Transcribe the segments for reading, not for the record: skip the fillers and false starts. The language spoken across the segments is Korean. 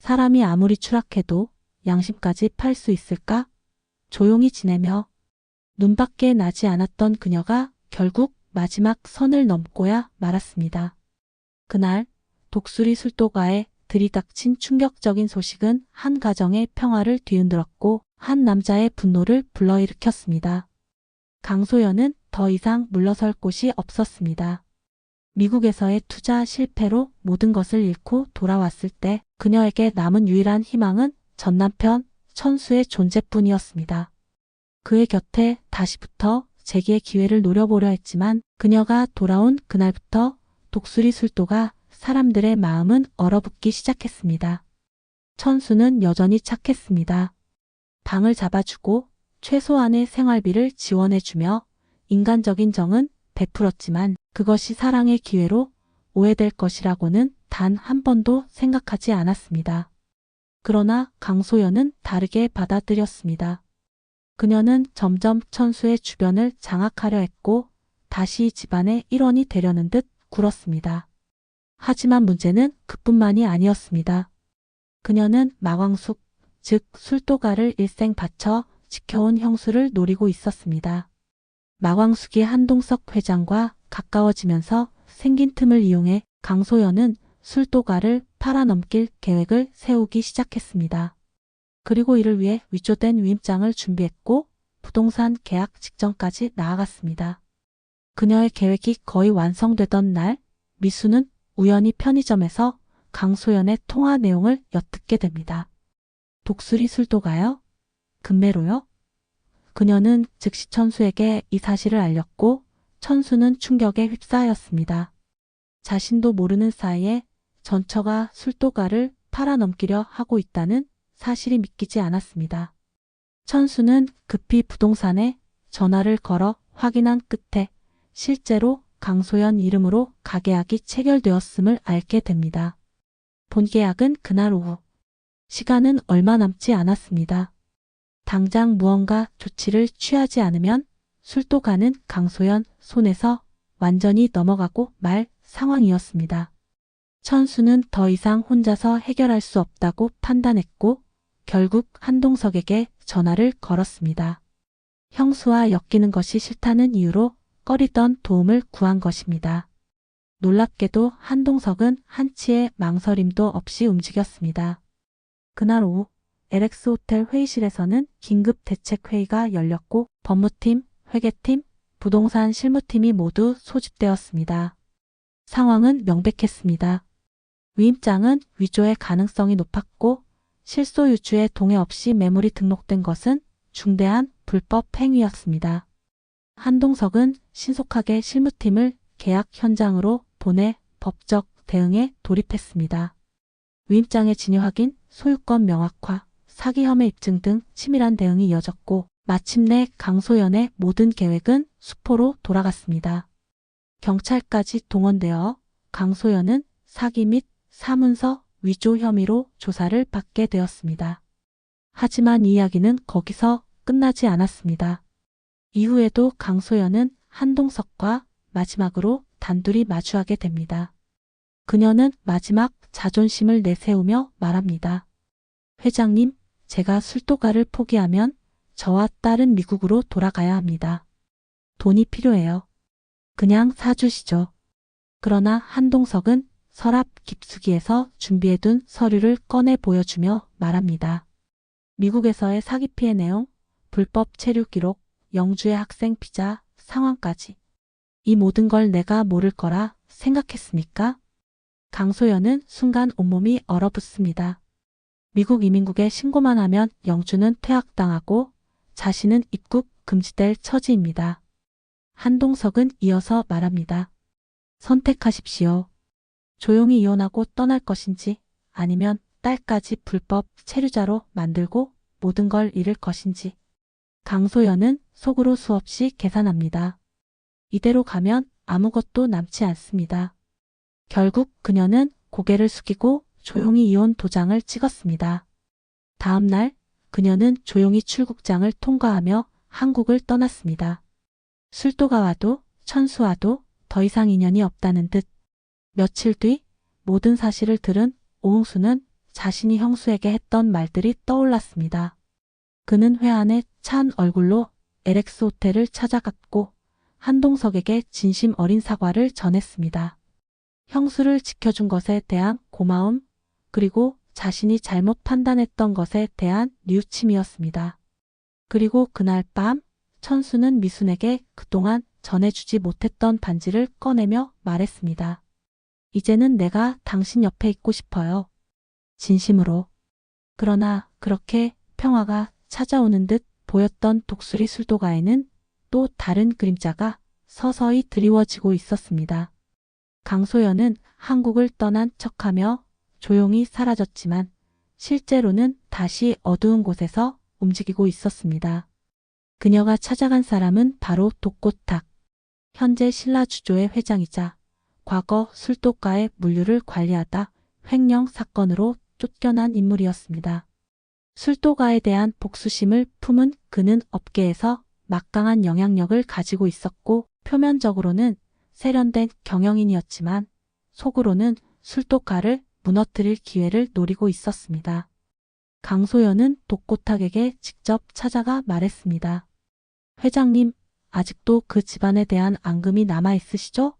사람이 아무리 추락해도 양심까지 팔 수 있을까? 조용히 지내며 눈밖에 나지 않았던 그녀가 결국 마지막 선을 넘고야 말았습니다. 그날 독수리 술도가에 들이닥친 충격적인 소식은 한 가정의 평화를 뒤흔들었고 한 남자의 분노를 불러일으켰습니다. 강소연은 더 이상 물러설 곳이 없었습니다. 미국에서의 투자 실패로 모든 것을 잃고 돌아왔을 때 그녀에게 남은 유일한 희망은 전 남편 천수의 존재뿐이었습니다. 그의 곁에 다시 붙어 재기의 기회를 노려보려 했지만 그녀가 돌아온 그날부터 독수리 술도가 사람들의 마음은 얼어붙기 시작했습니다. 천수는 여전히 착했습니다. 방을 잡아주고 최소한의 생활비를 지원해주며 인간적인 정은 베풀었지만 그것이 사랑의 기회로 오해될 것이라고는 단 한 번도 생각하지 않았습니다. 그러나 강소연은 다르게 받아들였습니다. 그녀는 점점 천수의 주변을 장악하려 했고 다시 집안의 일원이 되려는 듯 굴었습니다. 하지만 문제는 그뿐만이 아니었습니다. 그녀는 마광숙, 즉 술도가를 일생 바쳐 지켜온 형수를 노리고 있었습니다. 마광숙이 한동석 회장과 가까워지면서 생긴 틈을 이용해 강소연은 술도가를 팔아넘길 계획을 세우기 시작했습니다. 그리고 이를 위해 위조된 위임장을 준비했고 부동산 계약 직전까지 나아갔습니다. 그녀의 계획이 거의 완성되던 날 미수는 우연히 편의점에서 강소연의 통화 내용을 엿듣게 됩니다. 독수리 술도가요? 금매로요? 그녀는 즉시 천수에게 이 사실을 알렸고 천수는 충격에 휩싸였습니다. 자신도 모르는 사이에 전처가 술도가를 팔아넘기려 하고 있다는 사실이 믿기지 않았습니다. 천수는 급히 부동산에 전화를 걸어 확인한 끝에 실제로 강소연 이름으로 가계약이 체결되었음을 알게 됩니다. 본계약은 그날 오후. 시간은 얼마 남지 않았습니다. 당장 무언가 조치를 취하지 않으면 술도가는 강소연 손에서 완전히 넘어가고 말 상황이었습니다. 천수는 더 이상 혼자서 해결할 수 없다고 판단했고 결국 한동석에게 전화를 걸었습니다. 형수와 엮이는 것이 싫다는 이유로 꺼리던 도움을 구한 것입니다. 놀랍게도 한동석은 한치의 망설임도 없이 움직였습니다. 그날 오후 LX 호텔 회의실에서는 긴급 대책회의가 열렸고 법무팀, 회계팀, 부동산 실무팀이 모두 소집되었습니다. 상황은 명백했습니다. 위임장은 위조의 가능성이 높았고 실소 유주에 동의 없이 매물이 등록된 것은 중대한 불법 행위였습니다. 한동석은 신속하게 실무팀을 계약 현장으로 보내 법적 대응에 돌입했습니다. 위임장의 진위 확인, 소유권 명확화, 사기 혐의 입증 등 치밀한 대응이 이어졌고 마침내 강소연의 모든 계획은 수포로 돌아갔습니다. 경찰까지 동원되어 강소연은 사기 및 사문서 위조 혐의로 조사를 받게 되었습니다. 하지만 이 이야기는 거기서 끝나지 않았습니다. 이후에도 강소연은 한동석과 마지막으로 단둘이 마주하게 됩니다. 그녀는 마지막 자존심을 내세우며 말합니다. 회장님, 제가 술도가를 포기하면 저와 딸은 미국으로 돌아가야 합니다. 돈이 필요해요. 그냥 사주시죠. 그러나 한동석은 서랍 깊숙이에서 준비해둔 서류를 꺼내 보여주며 말합니다. 미국에서의 사기 피해 내용, 불법 체류 기록, 영주의 학생 비자, 상황까지. 이 모든 걸 내가 모를 거라 생각했습니까? 강소연은 순간 온몸이 얼어붙습니다. 미국 이민국에 신고만 하면 영주는 퇴학당하고 자신은 입국 금지될 처지입니다. 한동석은 이어서 말합니다. 선택하십시오. 조용히 이혼하고 떠날 것인지 아니면 딸까지 불법 체류자로 만들고 모든 걸 잃을 것인지. 강소연은 속으로 수없이 계산합니다. 이대로 가면 아무것도 남지 않습니다. 결국 그녀는 고개를 숙이고 조용히 이혼 도장을 찍었습니다. 다음 날 그녀는 조용히 출국장을 통과하며 한국을 떠났습니다. 술도가와도 천수와도 더 이상 인연이 없다는 듯. 며칠 뒤 모든 사실을 들은 오응수는 자신이 형수에게 했던 말들이 떠올랐습니다. 그는 회한에 찬 얼굴로 LX 호텔을 찾아갔고 한동석에게 진심 어린 사과를 전했습니다. 형수를 지켜준 것에 대한 고마움, 그리고 자신이 잘못 판단했던 것에 대한 뉘우침이었습니다. 그리고 그날 밤 천수는 미순에게 그동안 전해주지 못했던 반지를 꺼내며 말했습니다. 이제는 내가 당신 옆에 있고 싶어요. 진심으로. 그러나 그렇게 평화가 찾아오는 듯 보였던 독수리 술도가에는 또 다른 그림자가 서서히 드리워지고 있었습니다. 강소연은 한국을 떠난 척하며 조용히 사라졌지만 실제로는 다시 어두운 곳에서 움직이고 있었습니다. 그녀가 찾아간 사람은 바로 독고탁, 현재 신라주조의 회장이자 과거 술도가의 물류를 관리하다 횡령 사건으로 쫓겨난 인물이었습니다. 술도가에 대한 복수심을 품은 그는 업계에서 막강한 영향력을 가지고 있었고 표면적으로는 세련된 경영인이었지만 속으로는 술도가를 무너뜨릴 기회를 노리고 있었습니다. 강소연은 독고탁에게 직접 찾아가 말했습니다. 회장님, 아직도 그 집안에 대한 앙금이 남아있으시죠?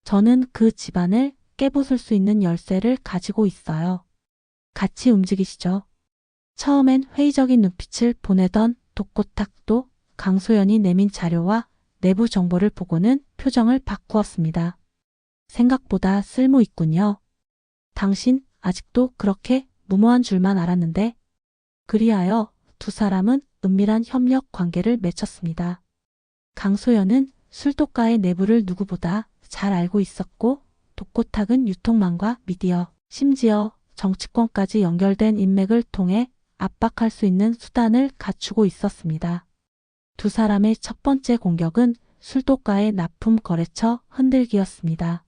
저는 그 집안을 깨부술 수 있는 열쇠를 가지고 있어요. 같이 움직이시죠. 처음엔 회의적인 눈빛을 보내던 독고탁도 강소연이 내민 자료와 내부 정보를 보고는 표정을 바꾸었습니다. 생각보다 쓸모 있군요. 당신 아직도 그렇게 무모한 줄만 알았는데. 그리하여 두 사람은 은밀한 협력 관계를 맺혔습니다. 강소연은 술도가의 내부를 누구보다 잘 알고 있었고 독고탁은 유통망과 미디어, 심지어 정치권까지 연결된 인맥을 통해 압박할 수 있는 수단을 갖추고 있었습니다. 두 사람의 첫 번째 공격은 술도가의 납품 거래처 흔들기였습니다.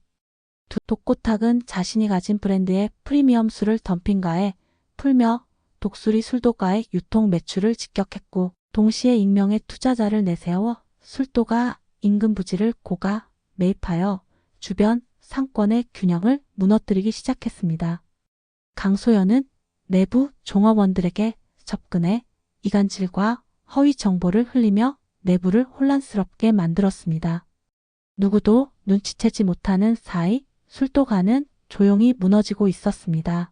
독고탁은 자신이 가진 브랜드의 프리미엄 술을 덤핑가에 풀며 독수리 술도가의 유통 매출을 직격했고 동시에 익명의 투자자를 내세워 술도가 인근 부지를 고가 매입하여 주변 상권의 균형을 무너뜨리기 시작했습니다. 강소연은 내부 종업원들에게 접근해 이간질과 허위 정보를 흘리며 내부를 혼란스럽게 만들었습니다. 누구도 눈치채지 못하는 사이 술도가는 조용히 무너지고 있었습니다.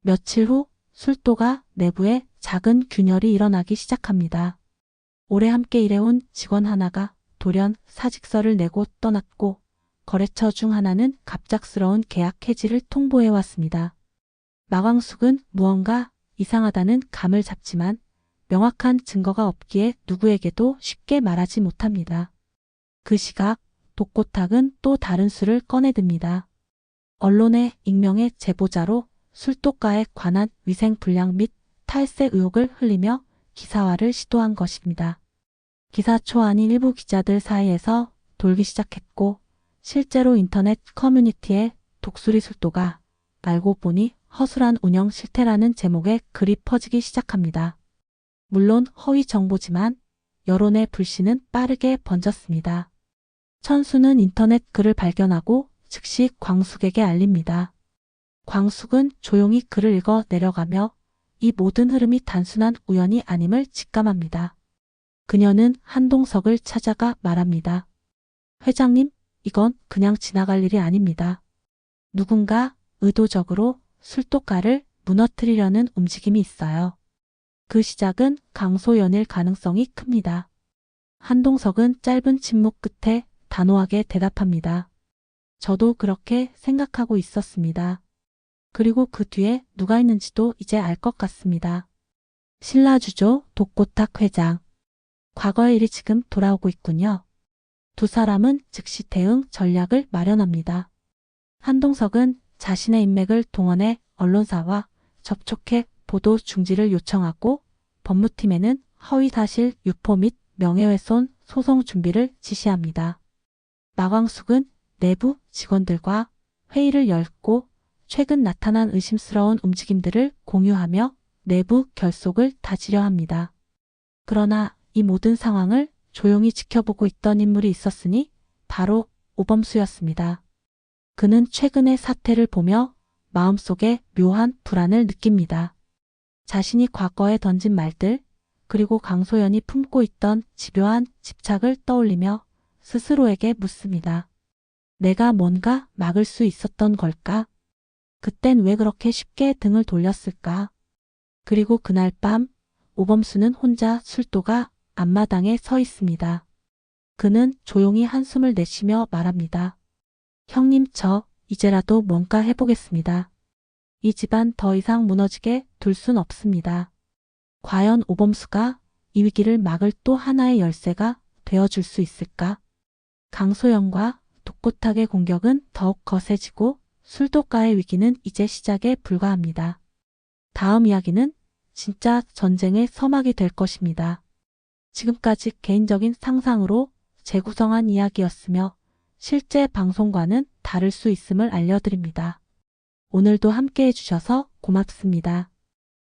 며칠 후 술도가 내부에 작은 균열이 일어나기 시작합니다. 오래 함께 일해온 직원 하나가 돌연 사직서를 내고 떠났고 거래처 중 하나는 갑작스러운 계약 해지를 통보해왔습니다. 마광숙은 무언가 이상하다는 감을 잡지만 명확한 증거가 없기에 누구에게도 쉽게 말하지 못합니다. 그 시각 독고탁은 또 다른 수를 꺼내듭니다. 언론의 익명의 제보자로 술도가에 관한 위생 불량 및 탈세 의혹을 흘리며 기사화를 시도한 것입니다. 기사 초안이 일부 기자들 사이에서 돌기 시작했고 실제로 인터넷 커뮤니티에 독수리 술도가 알고 보니 허술한 운영 실태라는 제목의 글이 퍼지기 시작합니다. 물론 허위 정보지만 여론의 불씨는 빠르게 번졌습니다. 천수는 인터넷 글을 발견하고 즉시 광숙에게 알립니다. 광숙은 조용히 글을 읽어 내려가며 이 모든 흐름이 단순한 우연이 아님을 직감합니다. 그녀는 한동석을 찾아가 말합니다. 회장님, 이건 그냥 지나갈 일이 아닙니다. 누군가 의도적으로 술도가를 무너뜨리려는 움직임이 있어요. 그 시작은 강소연일 가능성이 큽니다. 한동석은 짧은 침묵 끝에 단호하게 대답합니다. 저도 그렇게 생각하고 있었습니다. 그리고 그 뒤에 누가 있는지도 이제 알 것 같습니다. 신라주조 독고탁 회장. 과거의 일이 지금 돌아오고 있군요. 두 사람은 즉시 대응 전략을 마련합니다. 한동석은 자신의 인맥을 동원해 언론사와 접촉해 보도 중지를 요청하고 법무팀에는 허위사실 유포 및 명예훼손 소송 준비를 지시합니다. 마광숙은 내부 직원들과 회의를 열고 최근 나타난 의심스러운 움직임들을 공유하며 내부 결속을 다지려 합니다. 그러나 이 모든 상황을 조용히 지켜보고 있던 인물이 있었으니 바로 오범수였습니다. 그는 최근의 사태를 보며 마음속에 묘한 불안을 느낍니다. 자신이 과거에 던진 말들, 그리고 강소연이 품고 있던 집요한 집착을 떠올리며 스스로에게 묻습니다. 내가 뭔가 막을 수 있었던 걸까? 그땐 왜 그렇게 쉽게 등을 돌렸을까? 그리고 그날 밤 오범수는 혼자 술도가 앞마당에 서 있습니다. 그는 조용히 한숨을 내쉬며 말합니다. 형님, 저 이제라도 뭔가 해보겠습니다. 이 집안 더 이상 무너지게 둘 순 없습니다. 과연 오범수가 이 위기를 막을 또 하나의 열쇠가 되어줄 수 있을까? 강소연과 독고탁의 공격은 더욱 거세지고 술독가의 위기는 이제 시작에 불과합니다. 다음 이야기는 진짜 전쟁의 서막이 될 것입니다. 지금까지 개인적인 상상으로 재구성한 이야기였으며 실제 방송과는 다를 수 있음을 알려드립니다. 오늘도 함께 해주셔서 고맙습니다.